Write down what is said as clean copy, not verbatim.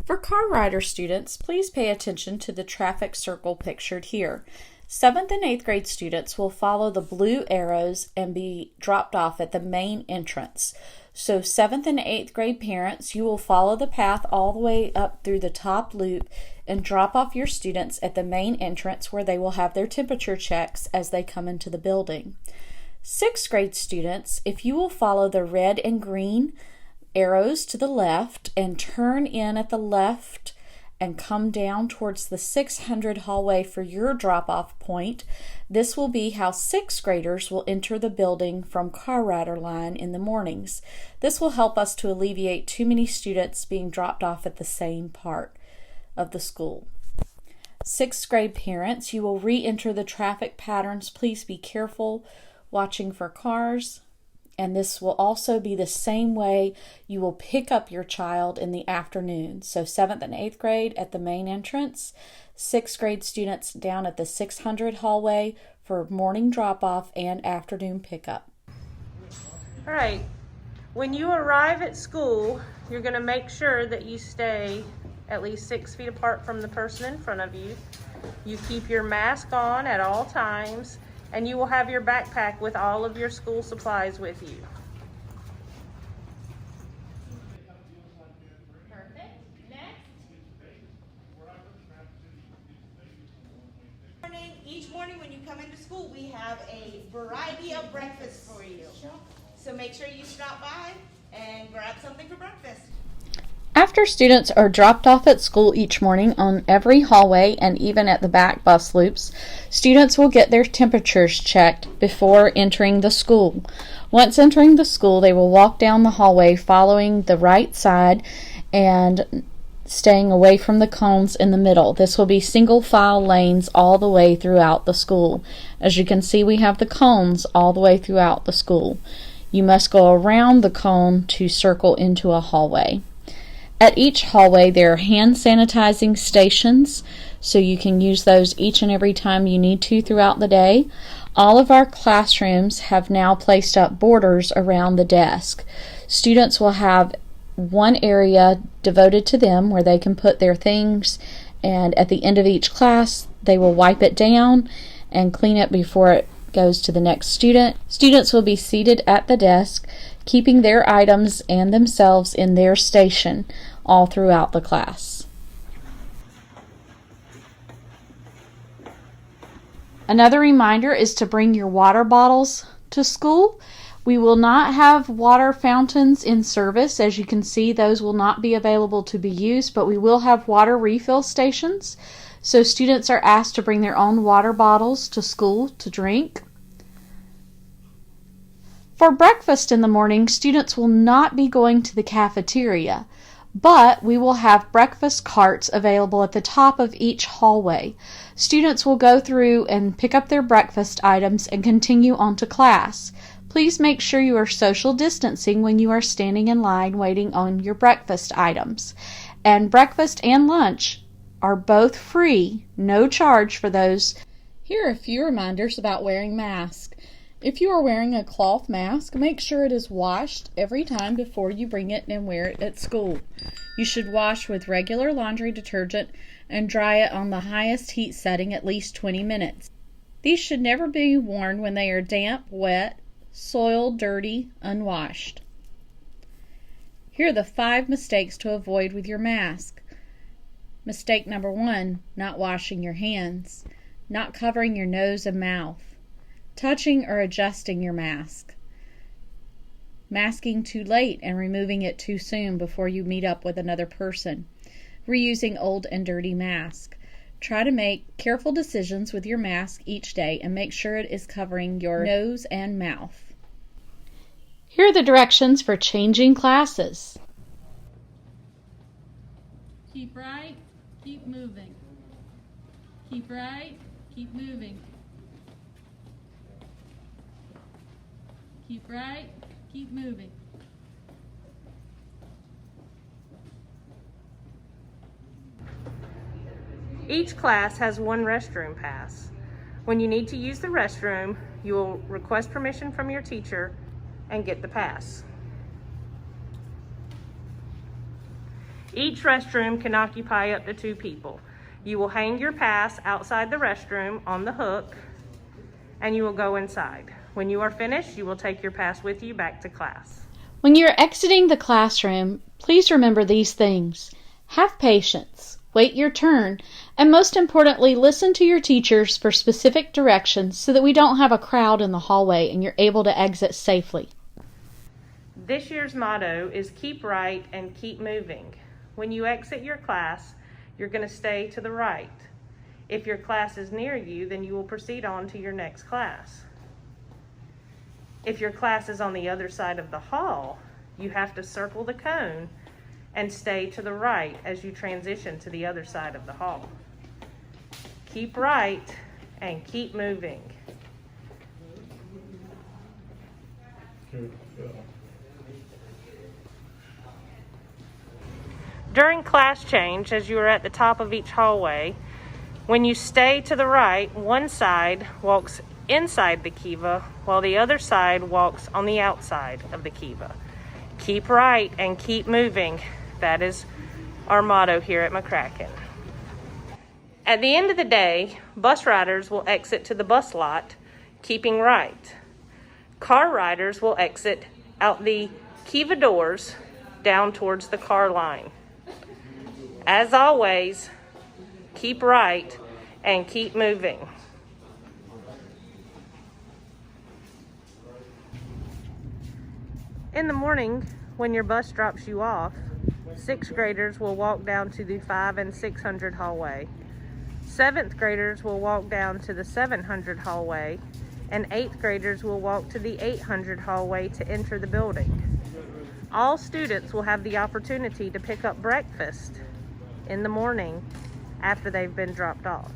For car rider students, please pay attention to the traffic circle pictured here. 7th and 8th grade students will follow the blue arrows and be dropped off at the main entrance. So 7th and 8th grade parents, you will follow the path all the way up through the top loop and drop off your students at the main entrance where they will have their temperature checks as they come into the building. 6th grade students, if you will follow the red and green arrows to the left and turn in at the left and come down towards the 600 hallway for your drop-off point, this will be how 6th graders will enter the building from car rider line in the mornings. This will help us to alleviate too many students being dropped off at the same part of the school. 6th grade parents, you will re-enter the traffic patterns. Please be careful watching for cars. And this will also be the same way you will pick up your child in the afternoon. So 7th and 8th grade at the main entrance, 6th grade students down at the 600 hallway for morning drop-off and afternoon pickup. All right, when you arrive at school, you're going to make sure that you stay at least 6 feet apart from the person in front of you. You keep your mask on at all times, and you will have your backpack with all of your school supplies with you. Perfect. Next. Each morning when you come into school, we have a variety of breakfast for you. So make sure you stop by and grab something for breakfast. After students are dropped off at school each morning on every hallway and even at the back bus loops, students will get their temperatures checked before entering the school. Once entering the school, they will walk down the hallway following the right side and staying away from the cones in the middle. This will be single file lanes all the way throughout the school. As you can see, we have the cones all the way throughout the school. You must go around the cone to circle into a hallway. At each hallway, there are hand sanitizing stations, so you can use those each and every time you need to throughout the day. All of our classrooms have now placed up borders around the desk. Students will have one area devoted to them where they can put their things, and at the end of each class, they will wipe it down and clean it before it goes to the next student. Students will be seated at the desk, keeping their items and themselves in their station all throughout the class. Another reminder is to bring your water bottles to school. We will not have water fountains in service. As you can see, those will not be available to be used, but we will have water refill stations. So students are asked to bring their own water bottles to school to drink. For breakfast in the morning, students will not be going to the cafeteria, but we will have breakfast carts available at the top of each hallway. Students will go through and pick up their breakfast items and continue on to class. Please make sure you are social distancing when you are standing in line waiting on your breakfast items. And breakfast and lunch are both free, no charge for those. Here are a few reminders about wearing masks. If you are wearing a cloth mask, make sure it is washed every time before you bring it and wear it at school. You should wash with regular laundry detergent and dry it on the highest heat setting at least 20 minutes. These should never be worn when they are damp, wet, soiled, dirty, unwashed. Here are the 5 mistakes to avoid with your mask. Mistake number 1, not washing your hands, not covering your nose and mouth, touching or adjusting your mask, masking too late and removing it too soon before you meet up with another person, reusing old and dirty mask. Try to make careful decisions with your mask each day and make sure it is covering your nose and mouth. Here are the directions for changing classes. Keep right, keep moving. Keep right, keep moving. Keep right, keep moving. Each class has one restroom pass. When you need to use the restroom, you will request permission from your teacher and get the pass. Each restroom can occupy up to 2 people. You will hang your pass outside the restroom on the hook, and you will go inside. When you are finished, you will take your pass with you back to class. When you're exiting the classroom, please remember these things. Have patience, wait your turn, and most importantly, listen to your teachers for specific directions so that we don't have a crowd in the hallway and you're able to exit safely. This year's motto is keep right and keep moving. When you exit your class, you're going to stay to the right. If your class is near you, then you will proceed on to your next class. If your class is on the other side of the hall, you have to circle the cone and stay to the right as you transition to the other side of the hall. Keep right and keep moving. During class change, as you are at the top of each hallway, when you stay to the right, one side walks inside the kiva while the other side walks on the outside of the kiva. Keep right and keep moving. That is our motto here at McCracken. At the end of the day, bus riders will exit to the bus lot, keeping right. Car riders will exit out the kiva doors down towards the car line. As always, keep right and keep moving. In the morning, when your bus drops you off, 6th graders will walk down to the 5 and 600 hallway. 7th graders will walk down to the 700 hallway, and 8th graders will walk to the 800 hallway to enter the building. All students will have the opportunity to pick up breakfast in the morning after they've been dropped off.